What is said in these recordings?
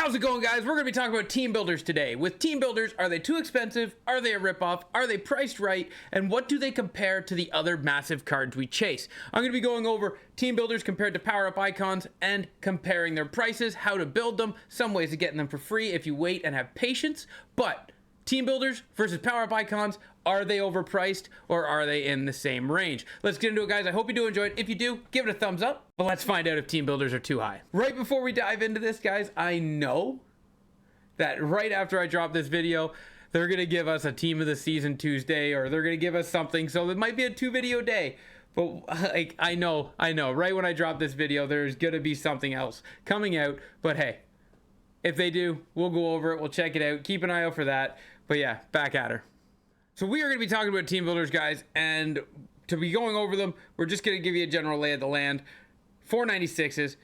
How's it going, guys? We're going to be talking about team builders today. With team builders, are they too expensive? Are they a ripoff? Are they priced right? And what do they compare to the other massive cards we chase? I'm going to be going over team builders compared to power-up icons and comparing their prices, how to build them, some ways of getting them for free if you wait and have patience. But team builders versus power-up icons, are they overpriced or are they in the same range? Let's get into it, guys. I hope you do enjoy it. If you do, give it a thumbs up. But let's find out if team builders are too high. Right before we dive into this, guys, I know that right after I drop this video, they're going to give us a team of the season Tuesday, or they're going to give us something. So it might be a 2-video day. But like, I know, right when I drop this video, there's going to be something else coming out. But hey, if they do, we'll go over it. We'll check it out. Keep an eye out for that. But yeah, back at her. So we are going to be talking about team builders, guys, and to be going over them, we're just going to give you a general lay of the land. 496s,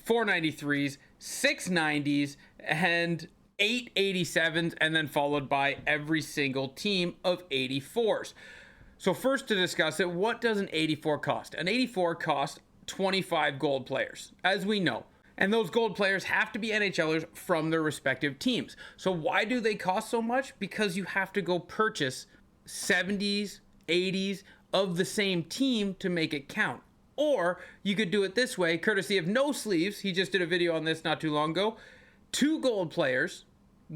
493s, 690s, and 887s, and then followed by every single team of 84s. So first, to discuss it, what does an 84 cost? An 84 costs 25 gold players, as we know. And those gold players have to be NHLers from their respective teams. So why do they cost so much? Because you have to go purchase 70s, 80s of the same team to make it count. Or you could do it this way, courtesy of No Sleeves. He just did a video on this not too long ago. 2 gold players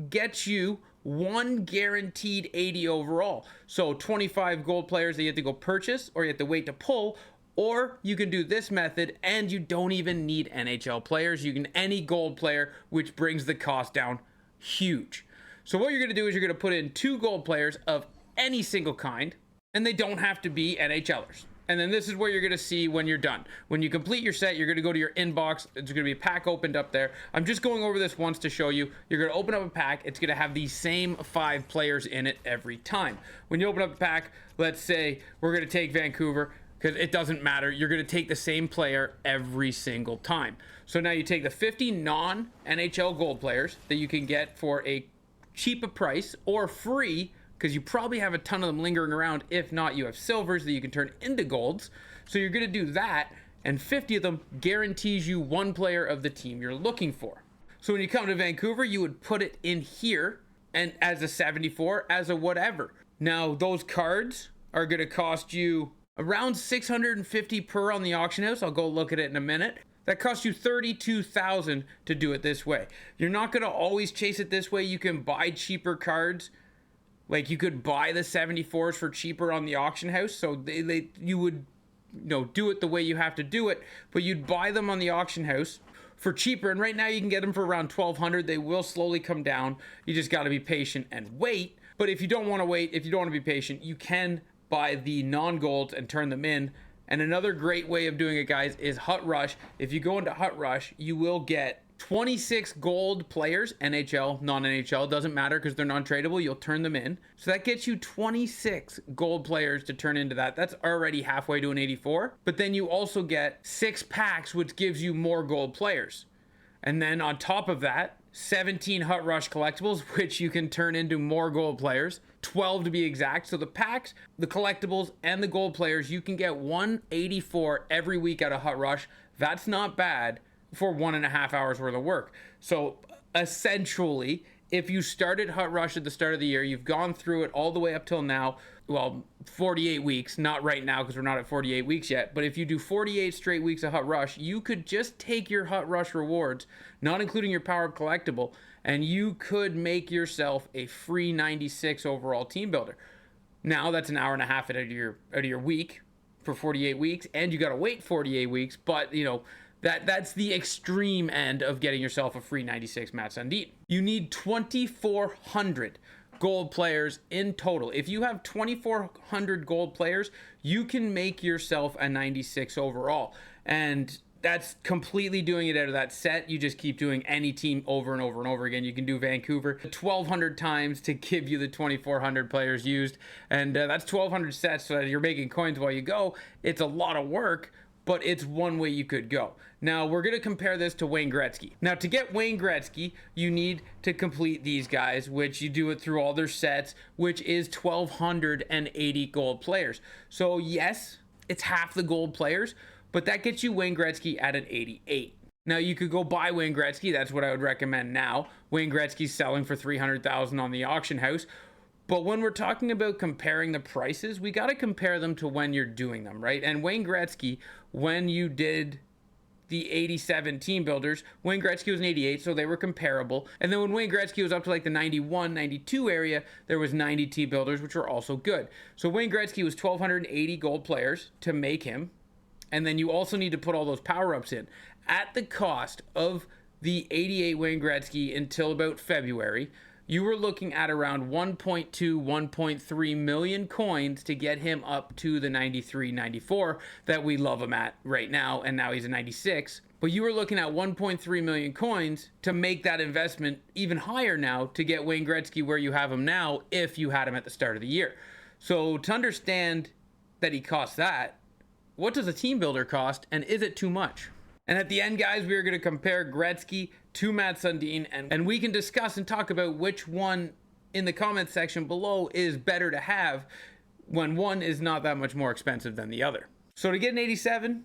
gets you 1 guaranteed 80 overall. So 25 gold players that you have to go purchase, or you have to wait to pull. Or you can do this method and you don't even need NHL players. You can any gold player, which brings the cost down huge. So what you're going to do is you're going to put in 2 gold players of any single kind, and they don't have to be NHLers. And then this is where you're going to see when you're done. When you complete your set, you're going to go to your inbox. It's going to be a pack opened up there. I'm just going over this once to show you. You're going to open up a pack. It's going to have the same 5 players in it every time. When you open up the pack, let's say we're going to take Vancouver, because it doesn't matter. You're going to take the same player every single time. So now you take the 50 non-NHL gold players that you can get for a cheaper price or free, because you probably have a ton of them lingering around. If not, you have silvers that you can turn into golds. So you're going to do that, and 50 of them guarantees you 1 player of the team you're looking for. So when you come to Vancouver, you would put it in here, and as a 74, as a whatever. Now, those cards are going to cost you around 650 per on the auction house. I'll go look at it in a minute. That costs you 32,000 to do it this way. You're not going to always chase it this way. You can buy cheaper cards. Like, you could buy the 74s for cheaper on the auction house. So you would, do it the way you have to do it. But you'd buy them on the auction house for cheaper. And right now you can get them for around 1,200. They will slowly come down. You just got to be patient and wait. But if you don't want to wait, if you don't want to be patient, you can buy the non-golds and turn them in. And another great way of doing it, guys, is Hut Rush. If you go into Hut Rush, you will get 26 gold players, NHL, non-NHL, doesn't matter because they're non-tradable. You'll turn them in. So that gets you 26 gold players to turn into that. That's already halfway to an 84. But then you also get 6 packs, which gives you more gold players. And then on top of that, 17 Hut Rush collectibles, which you can turn into more gold players, 12 to be exact. So the packs, the collectibles, and the gold players, you can get 184 every week out of Hut Rush. That's not bad for 1.5 hours worth of work. So essentially, if you started Hut Rush at the start of the year, you've gone through it all the way up till now, well, 48 weeks, not right now because we're not at 48 weeks yet, but if you do 48 straight weeks of Hut Rush, you could just take your Hut Rush rewards, not including your power-up collectible, and you could make yourself a free 96 overall team builder. Now that's an hour and a half out of your week for 48 weeks, and you got to wait 48 weeks, but that's the extreme end of getting yourself a free 96 Matt Sundin. You need 2,400 gold players in total. If you have 2,400 gold players, you can make yourself a 96 overall. And that's completely doing it out of that set. You just keep doing any team over and over and over again. You can do Vancouver 1,200 times to give you the 2,400 players used. And that's 1,200 sets, so that you're making coins while you go. It's a lot of work, but it's one way you could go. Now, we're going to compare this to Wayne Gretzky. Now, to get Wayne Gretzky, you need to complete these guys, which you do it through all their sets, which is 1,280 gold players. So, yes, it's half the gold players, but that gets you Wayne Gretzky at an 88. Now you could go buy Wayne Gretzky. That's what I would recommend now. Wayne Gretzky's selling for $300,000 on the auction house. But when we're talking about comparing the prices, we got to compare them to when you're doing them, right? And Wayne Gretzky, when you did the 87 team builders, Wayne Gretzky was an 88, so they were comparable. And then when Wayne Gretzky was up to like the 91, 92 area, there was 90 team builders, which were also good. So Wayne Gretzky was 1,280 gold players to make him. And then you also need to put all those power-ups in. At the cost of the 88 Wayne Gretzky until about February, you were looking at around 1.2, 1.3 million coins to get him up to the 93, 94 that we love him at right now, and now he's a 96. But you were looking at 1.3 million coins to make that investment even higher now to get Wayne Gretzky where you have him now if you had him at the start of the year. So to understand that he costs that, what does a team builder cost, and is it too much? And at the end, guys, we are going to compare Gretzky to Mats Sundin, and we can discuss and talk about which one in the comments section below is better to have when one is not that much more expensive than the other. So to get an 87,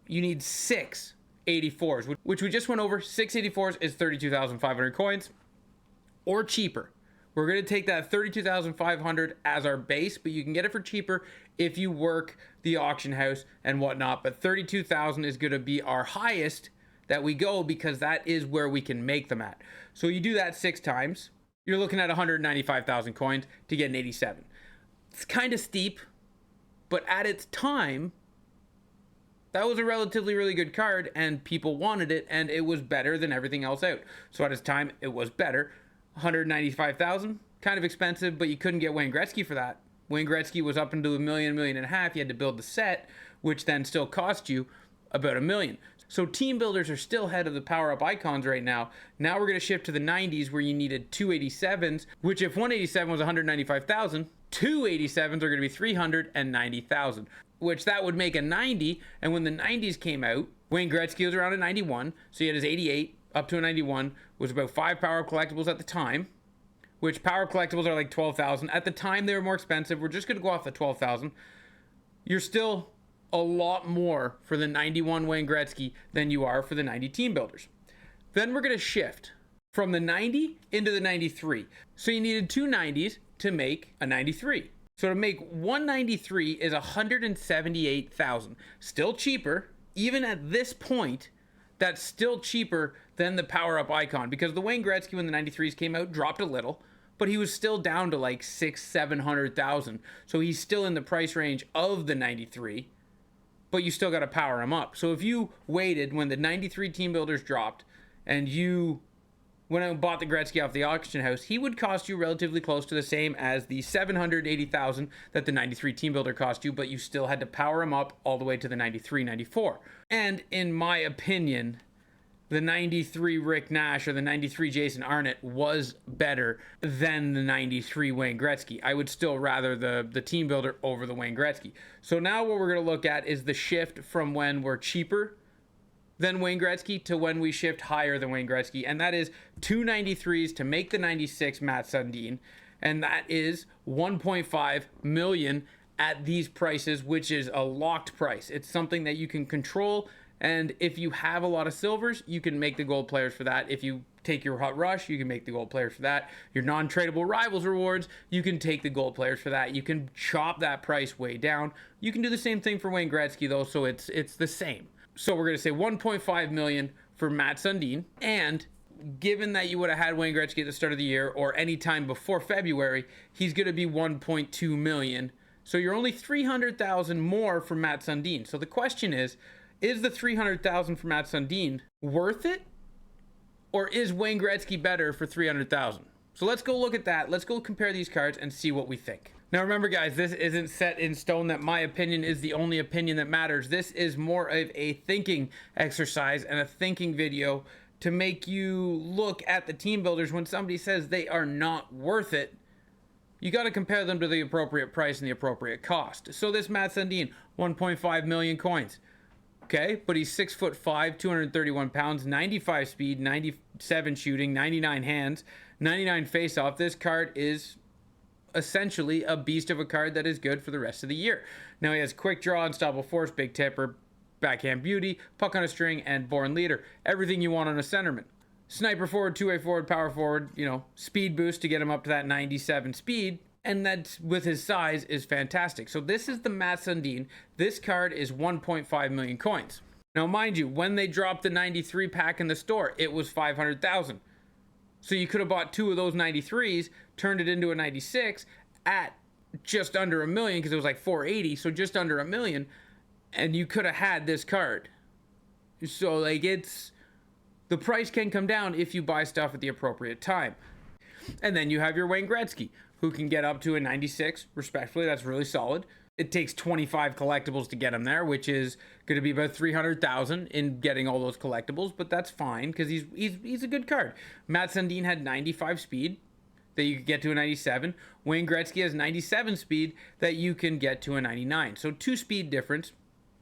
you need 6 84s, which we just went over. 6 84s is 32,500 coins or cheaper. We're going to take that 32,500 as our base, but you can get it for cheaper if you work the auction house and whatnot. But 32,000 is going to be our highest that we go because that is where we can make them at. So you do that 6 times, you're looking at 195,000 coins to get an 87. It's kind of steep, but at its time, that was a relatively really good card and people wanted it and it was better than everything else out. So at its time, it was better. 195,000, kind of expensive, but you couldn't get Wayne Gretzky for that. Wayne Gretzky was up into $1 million, $1.5 million. You had to build the set, which then still cost you about $1 million. So team builders are still ahead of the power-up icons right now. Now we're going to shift to the 90s where you needed 2 87s, which if 187 was 195,000, 2 87s are going to be 390,000, which that would make a 90. And when the 90s came out, Wayne Gretzky was around a 91, so he had his 88 up to a 91, was about 5 power collectibles at the time, which power collectibles are like 12,000. At the time, they were more expensive. We're just going to go off the 12,000. You're still a lot more for the 91 Wayne Gretzky than you are for the 90 team builders. Then we're going to shift from the 90 into the 93. So you needed 2 90s to make a 93. So to make 193 is 178,000. Still cheaper, even at this point. That's still cheaper than the power-up icon because the Wayne Gretzky when the 93s came out dropped a little, but he was still down to like 600,000-700,000. So he's still in the price range of the 93, but you still got to power him up. So if you waited when the 93 team builders dropped and you went out and bought the Gretzky off the auction house, he would cost you relatively close to the same as the 780,000 that the 93 team builder cost you, but you still had to power him up all the way to the 93, 94. And in my opinion, the 93 Rick Nash or the 93 Jason Arnott was better than the 93 Wayne Gretzky. I would still rather the team builder over the Wayne Gretzky. So now what we're going to look at is the shift from when we're cheaper than Wayne Gretzky to when we shift higher than Wayne Gretzky, and that is 2 93s to make the 96 Mats Sundin, and that is 1.5 million at these prices, which is a locked price. It's something that you can control, and if you have a lot of silvers, you can make the gold players for that. If you take your hot rush, you can make the gold players for that. Your non-tradable rivals rewards, you can take the gold players for that. You can chop that price way down. You can do the same thing for Wayne Gretzky though, so it's the same. So we're going to say 1.5 million for Mats Sundin, and given that you would have had Wayne Gretzky at the start of the year or any time before February, he's going to be 1.2 million. So you're only 300,000 more for Mats Sundin. So the question is the 300,000 for Mats Sundin worth it? Or is Wayne Gretzky better for 300,000? So let's go look at that. Let's go compare these cards and see what we think. Now remember guys, this isn't set in stone that my opinion is the only opinion that matters. This is more of a thinking exercise and a thinking video to make you look at the team builders when somebody says they are not worth it. You got to compare them to the appropriate price and the appropriate cost. So this Mats Sundin, 1.5 million coins. Okay, but he's 6'5", 231 pounds, 95 speed, 97 shooting, 99 hands, 99 face-off. This card is essentially a beast of a card that is good for the rest of the year. Now he has quick draw, unstoppable force, big tipper, backhand beauty, puck on a string, and born leader. Everything you want on a centerman. Sniper forward, two-way forward, power forward, speed boost to get him up to that 97 speed. And that's with his size is fantastic. So this is the Mats Sundin. This card is 1.5 million coins. Now, mind you, when they dropped the 93 pack in the store, it was 500,000. So you could have bought two of those 93s, turned it into a 96 at just under $1 million, because it was like 480, so just under $1 million, and you could have had this card. So like the price can come down if you buy stuff at the appropriate time. And then you have your Wayne Gretzky, who can get up to a 96, respectfully. That's really solid. It takes 25 collectibles to get him there, which is going to be about 300,000 in getting all those collectibles, but that's fine because he's a good card. Mats Sundin had 95 speed that you could get to a 97. Wayne Gretzky has 97 speed that you can get to a 99. So 2 speed difference.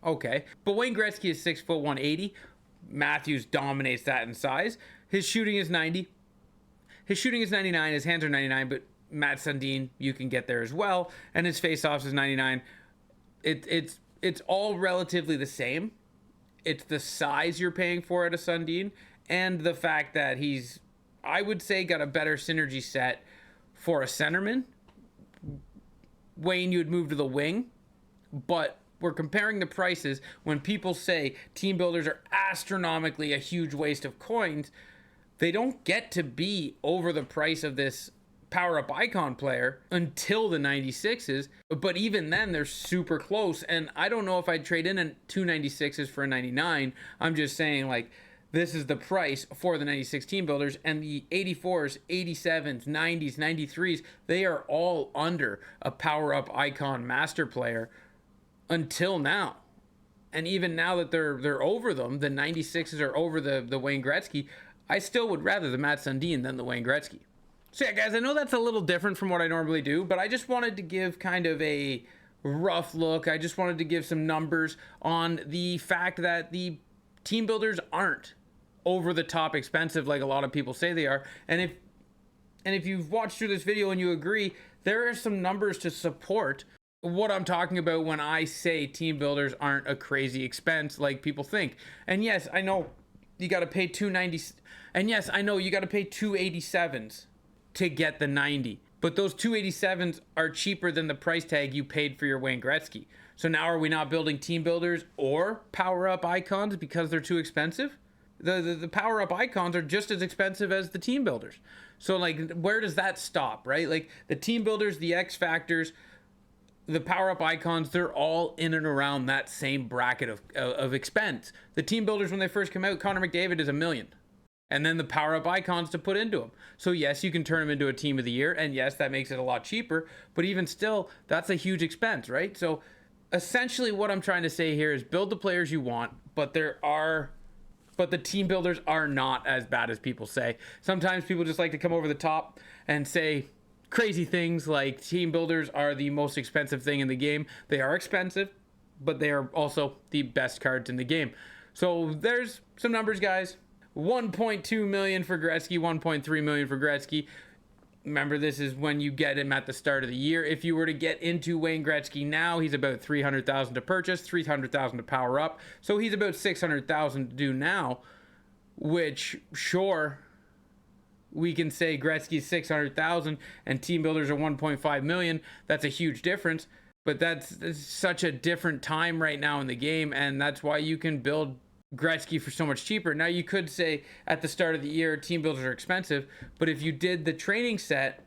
Okay. But Wayne Gretzky is 6 foot 180. Matthews dominates that in size. His shooting is 90. His shooting is 99. His hands are 99, but Mats Sundin, you can get there as well. And his face-offs is 99. It's all relatively the same. It's the size you're paying for at a Sundin and the fact that he's, I would say, got a better synergy set for a centerman. Wayne, you would move to the wing, but we're comparing the prices. When people say team builders are astronomically a huge waste of coins, they don't get to be over the price of this power-up icon player until the 96s, but even then they're super close. And I don't know if I'd trade in 2 96s for a 99. I'm just saying, like, this is the price for the 96 team builders, and the 84s, 87s, 90s, 93s, they are all under a power-up icon master player until now. And even now that they're over them, the 96s are over the Wayne Gretzky, I still would rather the Mats Sundin than the Wayne Gretzky. So yeah, guys, I know that's a little different from what I normally do, but I just wanted to give kind of a rough look. I just wanted to give some numbers on the fact that the team builders aren't over the top expensive like a lot of people say they are. And if you've watched through this video and you agree, there are some numbers to support what I'm talking about when I say team builders aren't a crazy expense like people think. And yes, I know you got to pay 290, and yes, I know you got to pay 287s to get the 90, but those 287s are cheaper than the price tag you paid for your Wayne Gretzky. So now are we not building team builders or power up icons because they're too expensive? The power up icons are just as expensive as the team builders. So like, where does that stop, right? Like the team builders, the X factors, the power up icons, they're all in and around that same bracket of expense. The team builders, when they first come out, Connor McDavid is $1 million. And then the power-up icons to put into them. So yes, you can turn them into a team of the year, and yes, that makes it a lot cheaper, but even still, that's a huge expense, right? So essentially what I'm trying to say here is build the players you want, but the team builders are not as bad as people say. Sometimes people just like to come over the top and say crazy things like team builders are the most expensive thing in the game. They are expensive, but they are also the best cards in the game. So there's some numbers, guys. 1.2 million for Gretzky, 1.3 million for Gretzky. Remember, this is when you get him at the start of the year. If you were to get into Wayne Gretzky now, he's about 300,000 to purchase, 300,000 to power up. So he's about 600,000 to do now, which sure, we can say Gretzky's 600,000 and team builders are 1.5 million. That's a huge difference, but that's such a different time right now in the game, and that's why you can build Gretzky for so much cheaper. Now you could say at the start of the year team builders are expensive, but if you did the training set,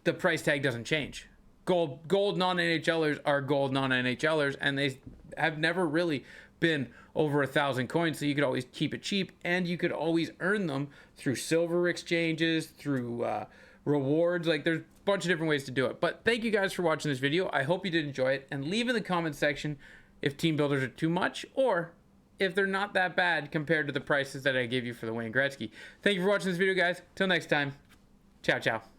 the price tag doesn't change. Gold non-NHLers are gold non-NHLers, and they have never really been over 1,000 coins, so you could always keep it cheap, and you could always earn them through silver exchanges, through rewards. Like, there's a bunch of different ways to do it. But thank you guys for watching this video. I hope you did enjoy it, and leave in the comment section if team builders are too much or if they're not that bad compared to the prices that I gave you for the Wayne Gretzky. Thank you for watching this video, guys. Till next time, ciao, ciao.